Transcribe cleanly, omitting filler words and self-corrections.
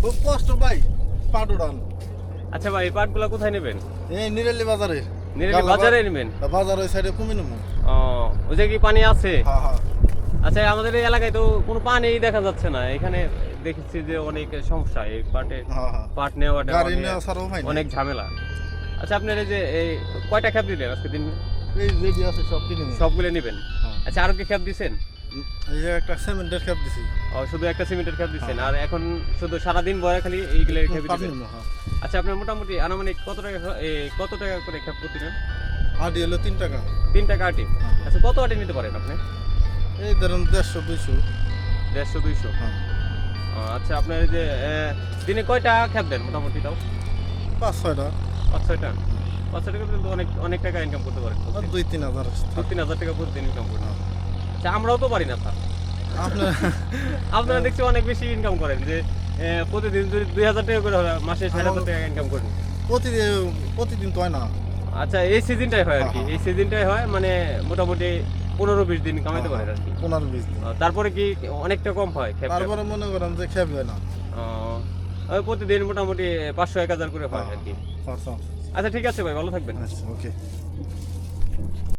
খুব কষ্ট ভাই পাট উড়ান। আচ্ছা ভাই, এই পাটগুলো কোথায় নেবেন? এই নিরালি বাজারে। নিরালি বাজারে নেবেন? বাজার ওই সাইডে কমে নেবো। ও, ওই যে কি পানি আছে? হ্যাঁ হ্যাঁ। আচ্ছা, আমাদের এই এলাকায় তো কোনো পানি দেখা যাচ্ছে না। এখানে দেখেছি যে অনেক সমস্যা এই পাটে, হ্যাঁ হ্যাঁ। পাট নেওয়াটা গাড়ি নেওয়া ছাড়াও হয় না। অনেক ঝামেলা। আচ্ছা, আপনার এই যে এই কয়টা খেপ দিলেন আজকে দিন? এই রেডি আছে সব কিনে নেবো। সবগুলো নেবেন? হ্যাঁ। আচ্ছা, আরো কি খেপ দিছেন? এই যে একটা সিমেন্টের খেপ দিছি। ও, শুধু একটা সিমেন্টের খেপ দিছেন? হ্যাঁ। আর এখন শুধু সারাদিন বয়ে খালি এইগুলো খেপ পাট দিবেন? নেবো, হ্যাঁ। আচ্ছা, আপনার মোটামুটি আনুমানিক কত টাকা করে খেপ প্রতি নেন? আটি হলো 3 টাকা। 3 টাকা আটি? হ্যাঁ। আচ্ছা, কত আটি নিতে পারেন আপনি? এই ধরুন 150-200। 150-200? হ্যাঁ। আচ্ছা, আপনার এই যে দিনে কয়টা খেপ দেন মোটামুটি তাও? 5-6টা। 5-6টা? 5-6 টাকা কিন্তু অনেক অনেক টাকা ইনকাম করতে পারেন। আর 2-3 হাজার। 2-3 হাজার টাকা প্রতিদিন ইনকাম করেন? আচ্ছা, আমরাও তো পারি না স্যার। আপনার আপনারা দেখছি অনেক বেশি ইনকাম করেন, যে প্রতিদিন যদি 2000 টাকা করে হয়, মাসে 6000 টাকা ইনকাম করেন। প্রতিদিন তো হয় না। আচ্ছা, এই সিজনটাই হয় আর কি? হ্যাঁ, এই সিজনটাই হয়, মানে মোটামুটি 15-20 দিন কামাইতে পারেন আর কি? 15-20 দিন। তারপরে কি অনেকটা কম হয় খেপ? তারপরে মনে করেন যে খেপ হয় না। ওই প্রতিদিন মোটামুটি 500-1000 করে হয় আর কি? আচ্ছা আচ্ছা, ঠিক আছে ভাই, ভালো থাকবেন। ওকে।